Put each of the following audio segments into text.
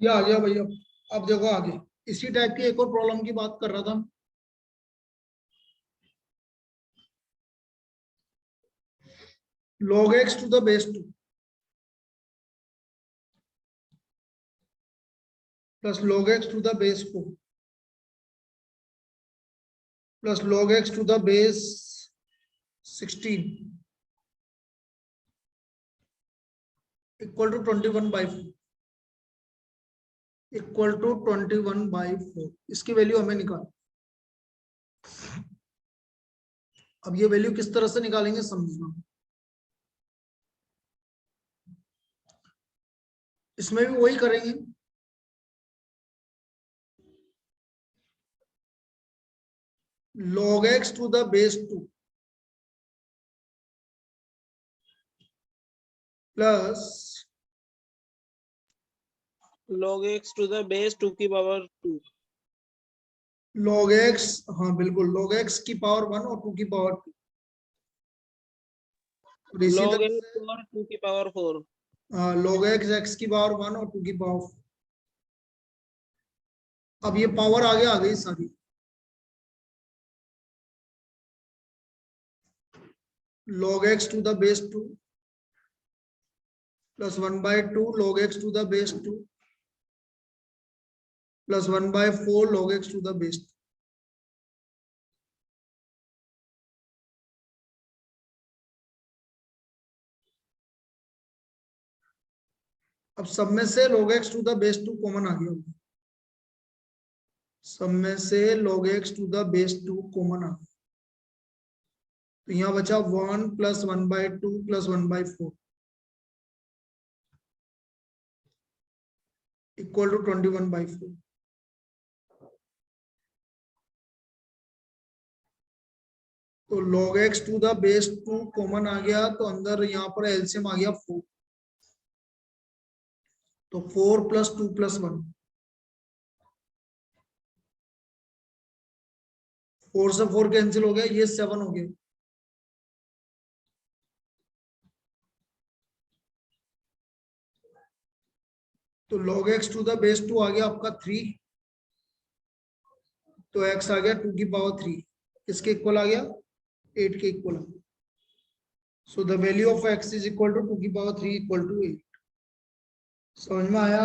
ये आ गया भैया। अब देखो आगे इसी टाइप की एक और प्रॉब्लम की बात कर रहा था। log x to the base 2 plus log x to the base 4 plus log x to the base 16 equal to 21/4 equal to 21/4। इसकी वैल्यू हमें निकाल। अब ये वैल्यू किस तरह से निकालेंगे समझना। इसमें भी वही करेंगे। log x to the base 2 plus log x to the base 2 की पावर 2। log x, हाँ बिल्कुल log x की पावर 1 और 2 की पावर 2। इसी log तरह x और 2 की पावर 4। log x x की पावर 1 और 2 की पावर 4। अब ये पावर आगे आ गई सारी। log x to the base 2 plus 1/2 log x to the base 2 plus 1/4 log x to the base 2। अब सब में से log x to the base 2 common आ गया। सब में से log x to the base 2 common आ गया। तो यहाँ बचा 1 plus 1/2 plus 1/4 इक्वल टू 21/4। तो log x to the base 2 common आ गया, तो अंदर यहाँ पर एलसीएम आ गया 4। तो 4 + 2 + 1, 4 से 4 कैंसिल हो गया, ये 7 हो गया। तो log x to the base 2 आ गया आपका 3। तो x आ गया 2 की पावर 3, इसके इक्वल आ गया 8 के इक्वल आ गया। So the value of x is equal to 2 की पावर 3 इक्वल टू 8। समझ में आया?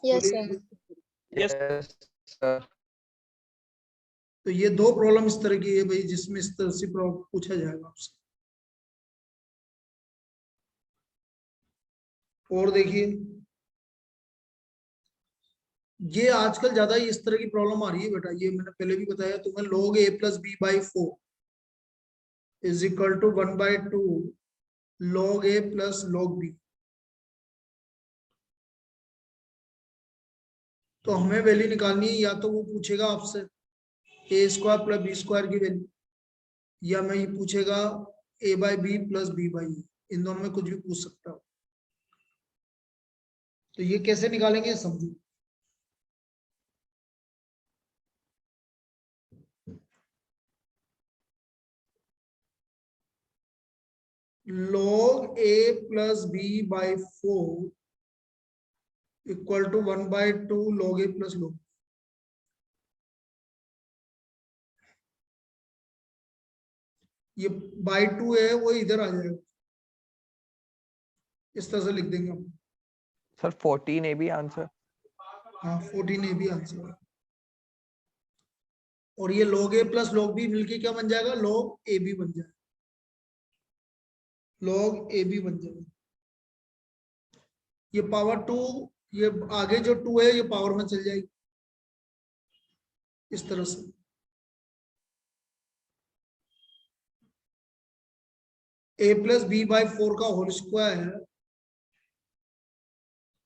Yes sir. Yes sir. तो ये दो प्रॉब्लम इस तरह की है भाई, जिसमें इस तरह से प्रॉब्लम पूछा जाएगा आपसे। और देखिए ये आजकल ज्यादा ही इस तरह की प्रॉब्लम आ रही है बेटा। ये मैंने पहले भी बताया तुम्हें, log a + b/4 is equal to 1/2 log a + log b। तो हमें वैल्यू निकालनी है, या तो वो पूछेगा आपसे a² + b² की वैल्यू, या मैं ये पूछेगा a/b + b/a। इन दोनों में कुछ भी पूछ सकता हूँ। तो ये कैसे निकालेंगे समझो। log a + b/4 equal to 1/2 log a + log। ये /2 है वो इधर आ जाएगा, इस तरह से लिख देंगे हम। Sir 14 A B answer. हाँ 14 ए भी आंसर है। और ये log a + log b मिलके क्या बन जाएगा, log ab बन जाएगा। log ab बन जाएगा। ये पावर 2, ये आगे जो 2 है ये पावर में चल जाएगी इस तरह से। a + b/4 का whole square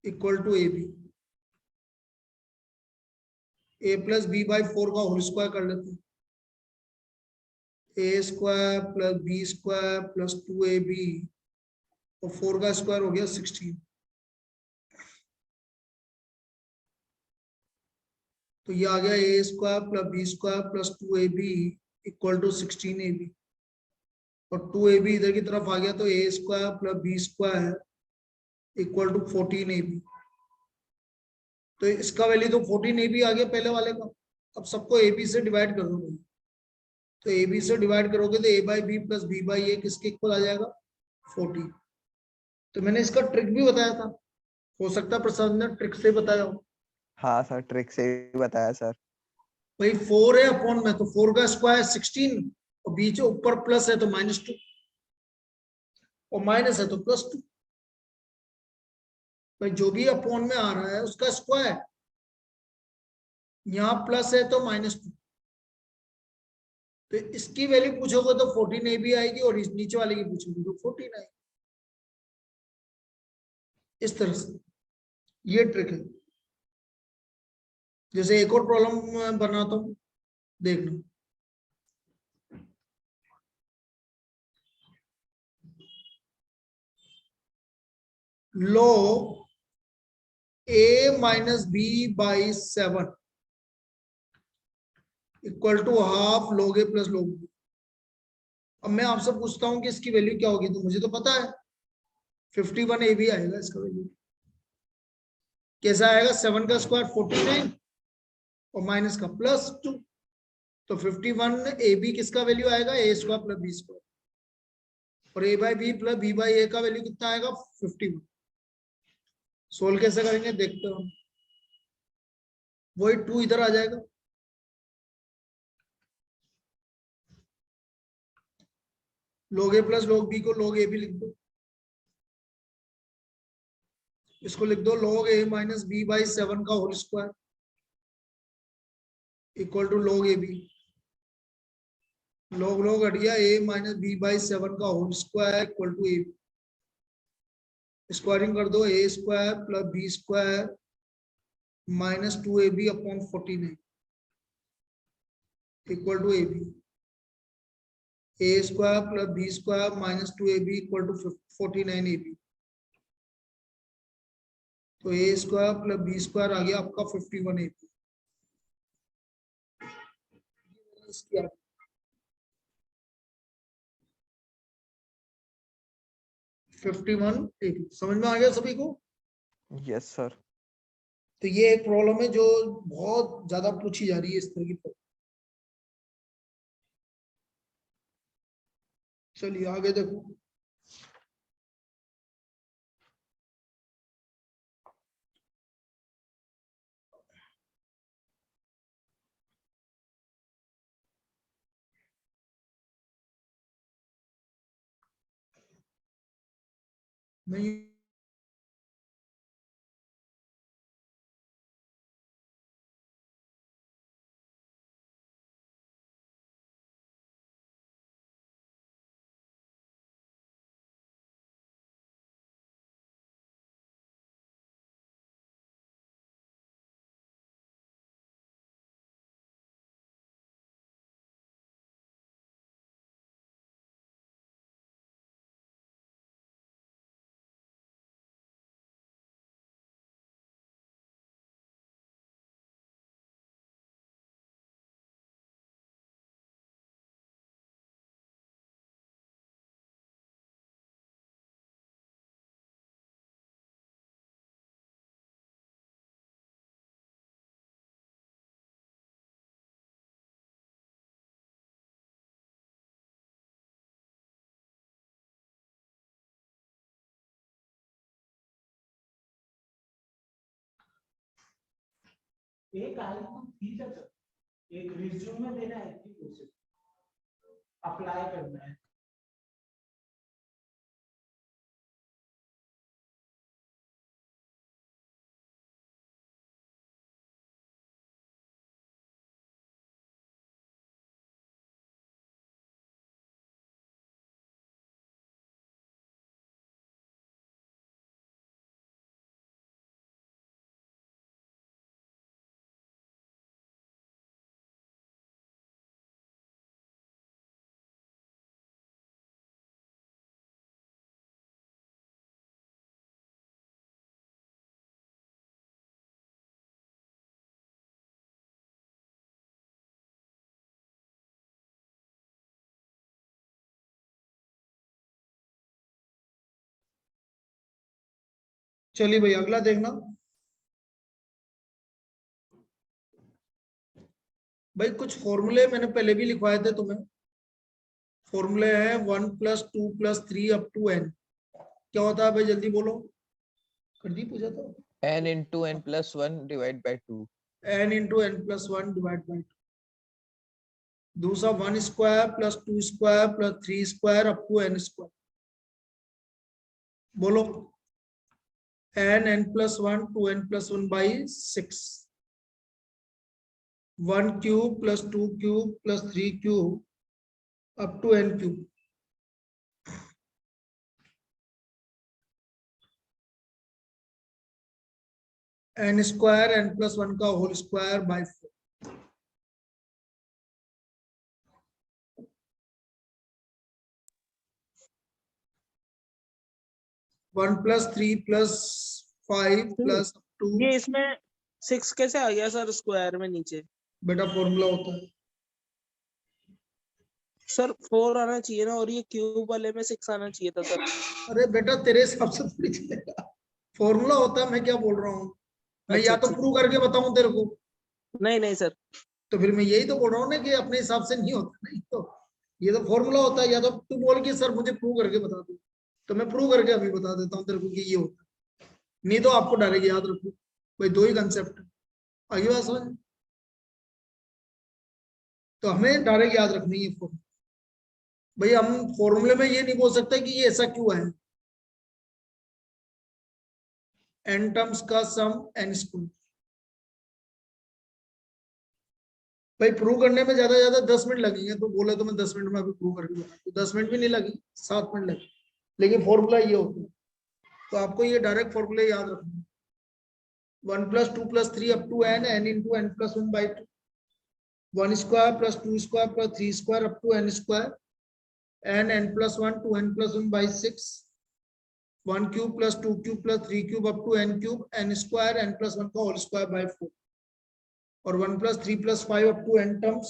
equal to ab। a + b/4 का होल स्क्वायर कर लेते हैं। a² + b² + 2ab और 4 का स्क्वायर हो गया 16। तो ये आ गया a² + b² + 2ab equal to 16ab। और 2ab इधर की तरफ आ गया, तो a² + b² equal to 14 AB। तो इसका वैल्यू तो 14 AB आ गया पहले वाले का। अब सबको AB से डिवाइड कर दो भाई। तो AB से डिवाइड करोगे तो A/B प्लस B/A किसके इक्वल आ जाएगा? 14। तो मैंने इसका ट्रिक भी बताया था, हो सकता है प्रसाद ने ट्रिक से बताया हो। हाँ सर, ट्रिक से ही बताया सर। भाई 4 है अपॉन में, तो 4 का स्क्वायर 16, और बीच ऊपर प्लस है तो -2, और माइनस है तो +2। भाई जो भी अपॉन में आ रहा है उसका स्क्वायर, यहाँ प्लस है तो -2। तो इसकी वैल्यू पूछोगे तो 14AB आएगी, और इस नीचे वाले की पूछोगे तो 14 आएगी। इस तरह से ये ट्रिक है। जैसे एक और प्रॉब्लम बनाता हूं, देखना। log A-B/7 equal to half log A plus log B। अब मैं आपसे पूछता हूं कि इसकी वैल्यू क्या होगी, तो मुझे तो पता है 51AB आएगा इसका वैल्यू। कैसा आएगा? 7 का स्क्वायर 49, और माइनस का +2। तो 51AB किसका वैल्यू आएगा? A² plus B²। और A/B प्लस B/A का वैल्यू कितना आएगा? 51। सोल्व कैसे करेंगे देखते हो। वही 2 इधर आ जाएगा, log A plus log B को log A भी लिख दो। इसको लिख दो log A माइनस B/7 का whole square equal to log AB। log हट गया, A माइनस B/7 का whole square equal to AB। Squaring कर दो, A² plus B² minus 2AB upon 49 equal to AB। A² plus B² minus 2AB equal to 49AB। तो A² plus B² आ गया आपका 51AB। 51AB समझ में आ गया सभी को? Yes sir. तो ये एक प्रॉब्लम है जो बहुत ज्यादा पूछी जा रही है इस तरह की प्रॉब्लम। चलिए आगे देखो। नहीं एक आई तो ठीक है सर, एक रिज्यूम में देना है, अप्लाई करना है। चलिए भाई अगला देखना। भाई कुछ फॉर्मूले मैंने पहले भी लिखवाए थे तुम्हें। फॉर्मूले हैं 1+2+3 अप टू n। क्या होता है भाई जल्दी बोलो। कर दी पूछा तो। n into n+1 divide by 2। n into n+1 divide by 2। दूसरा 1² + 2² + 3² अप टू n²। बोलो n+1 2n+1/6। 1³ + 2³ + 3³ up to n³। n² n+1 का होल स्क्वायर बाई 4। 1 + 3 + 5 + 2। ये इसमें 6 कैसे आ गया सर स्क्वायर में नीचे? बेटा फॉर्मूला होता है। सर 4 आना चाहिए ना, और ये क्यूब वाले में 6 आना चाहिए था सर। अरे बेटा तेरे हिसाब से थोड़ी चलेगा। फॉर्मूला होता है। मैं क्या बोल रहा हूँ। मैं अच्छा या तो अच्छा। प्रूव करके बताऊं तेरे को। नहीं नहीं सर। तो फिर मैं यही तो बोल रहा हूँ ना कि अपने हिसाब से नहीं होता। नहीं तो ये तो फॉर्मूला होता है। या तो तू बोल के सर मुझे प्रूव करके बता दो, तो मैं प्रूव करके अभी बता देता हूँ तेरे को कि ये होता है। नहीं तो आपको डायरेक्ट याद रखो भाई, दो ही कंसेप्ट है। आगे बात समझ। तो हमें डायरेक्ट याद रखनी है फॉर्मूला। भाई हम फॉर्मूले में ये नहीं बोल सकते कि ये ऐसा क्यों है। n टर्म्स का सम n²। भाई प्रूव करने में ज्यादा 10 मिनट लगेंगे, तो बोले तो मैं 10 मिनट में अभी प्रूव करके बता दूं। 10 मिनट भी नहीं लगी, 7 मिनट लगे। लेकिन फॉर्मूला ये होता है। तो आपको ये डायरेक्ट फॉर्मूले याद रखना है। 1 + 2+3 up to n into n+1/2। 1² + 2² + 3² up to n² n+1 2n+1/6। 1³ + 2³ + 3³ up to n³ n² n+1 का होल स्क्वायर बाई 4। और 1 + 3 + 5 up to n terms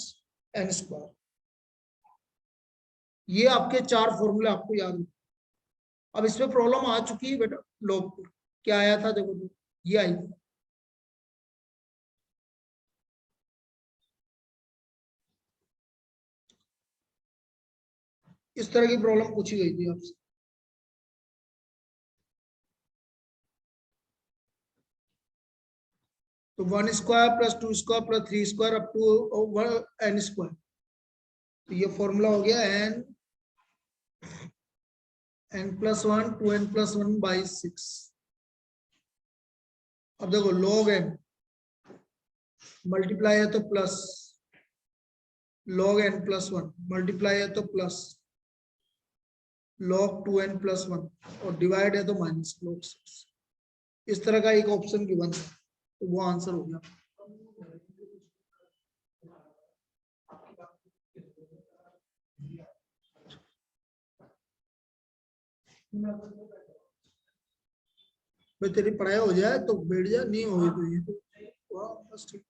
n²। ये आपके 4 फॉर्मूले आपको याद है। अब इसमें प्रॉब्लम आ चुकी है बेटा। लोग क्या आया था देखो तो ये आई थी। इस तरह की प्रॉब्लम पूछी गई थी आपसे। तो 1² + 2² + 3² अप टू n²। तो ये फॉर्मूला हो गया n+1 2n+1/6। अब देखो log n मल्टीप्लाई है तो प्लस, log n+1 मल्टीप्लाई है तो प्लस, log 2n+1 और डिवाइड है तो माइनस log 6। इस तरह का एक ऑप्शन गिवन है, तो वो आंसर हो गया। भाई तेरी पढ़ाई हो जाए तो बैठ जा, नहीं होगी तो ये तो वाह बस ठीक।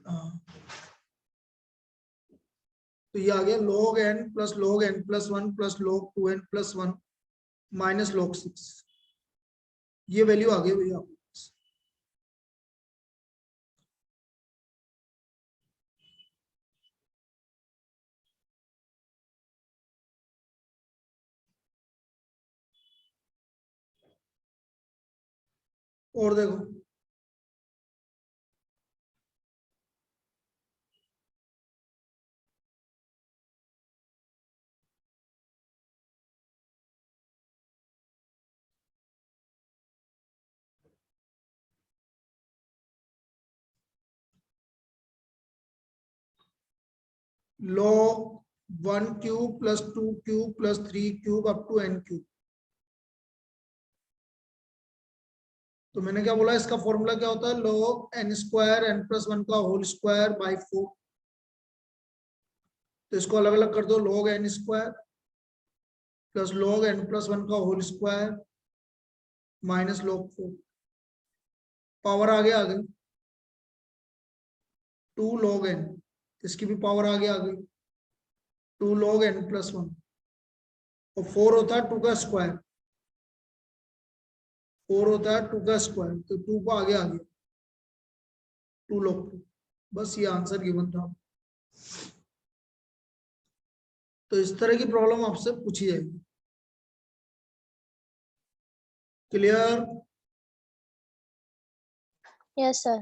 हाँ तो ये आ गया log n + log n+1 + log 2n+1 minus log 6। ये वैल्यू आ गई भैया। और देखो log 1³ + 2³ + 3³ अप टू n³। तो मैंने क्या बोला, इसका फॉर्मूला क्या होता है, log n² n+1 का होल स्क्वायर बाई 4। तो इसको अलग अलग कर दो, log n² + log n+1 का whole square minus log 4। Power आगे आ गई 2 log n, इसकी भी पावर आगे आ गई 2 log n+1 और 4 होता है 2 का स्क्वायर। 4 होता है 2 का स्क्वायर, तो 2 को आगे आ गया 2 log 2। बस ये आंसर गिवन था। तो इस तरह की प्रॉब्लम आपसे पूछी जाएगी। Clear? Yes, sir.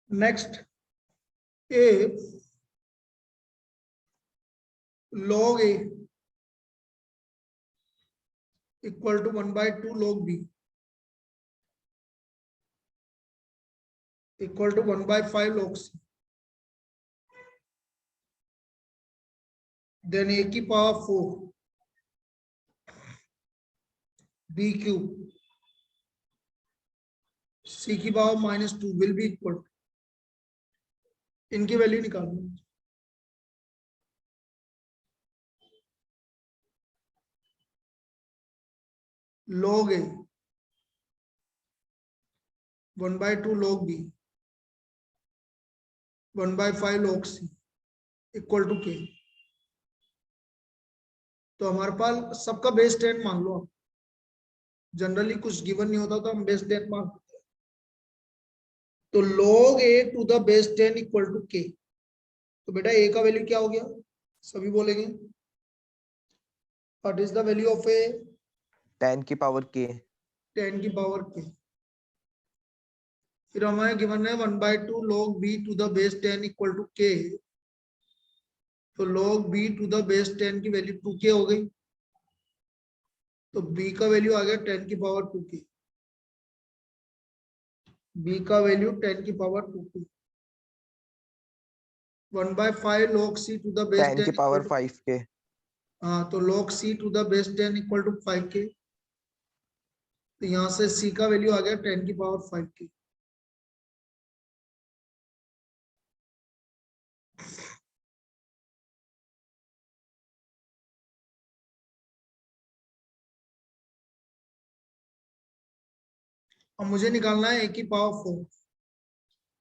Next, if log a equal to 1/2 log b equal to 1/5 log c, then a की पावर 4 b cube c की power -2 will be equal to, इनकी वैल्यू निकालनी। log a 1/2 log b 1/5 log c equal to k। तो हमारे पास सबका base 10 मान लो आप। Generally कुछ गिवन नहीं होता तो हम बेस 10 मान लेते हैं। तो log a to the base 10 equal to k। तो बेटा a का वैल्यू क्या हो गया, सभी बोलेंगे। What is the value of a? 10 की पावर k। 10 की पावर k। फिर हमें गिवन है 1/2 log b to the base 10 equal to k। तो log b to the base 10 की वैल्यू 2k हो गई। तो b का वैल्यू आ गया 10 की पावर 2k। b का वैल्यू 10 की power 2k। 1/5 log c to the base 10 की 10 पावर 5k। हाँ, तो log c to the base 10 equal to 5k। तो यहां से c का वैल्यू आ गया 10 की पावर 5k। अब मुझे निकालना है a की पावर 4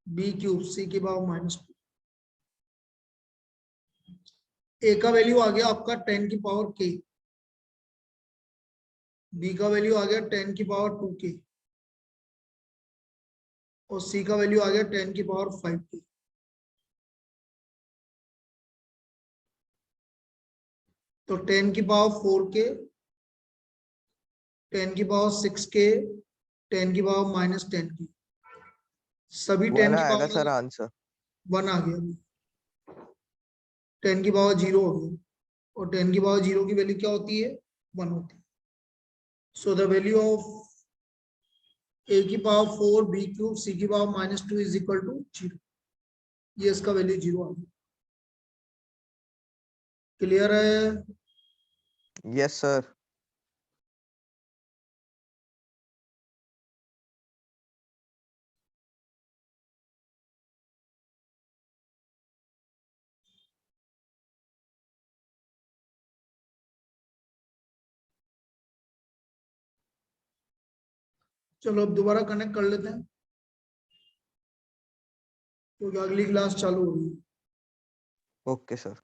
b क्यूब c की पावर -2। a का वैल्यू आ गया आपका 10 की पावर k, b का वैल्यू आ गया 10 की पावर 2k और c का वैल्यू आ गया 10 की पावर 5k। तो 10 की पावर 4k, 10 की पावर 6k, 10 की पावर -10k, सभी 10 1 की आएगा पावर सर आंसर। 1 आ गया। 10 की पावर 0 हो गई और 10 की पावर 0 की वैल्यू क्या होती है, 1 होती है। सो द वैल्यू ऑफ a की पावर 4 b क्यूब c की पावर -2 इज इक्वल टू 0। ये इसका वैल्यू 0 आ गया। क्लियर है? Yes sir. चलो अब दोबारा कनेक्ट कर लेते हैं क्योंकि अगली क्लास चालू होगी। Okay sir.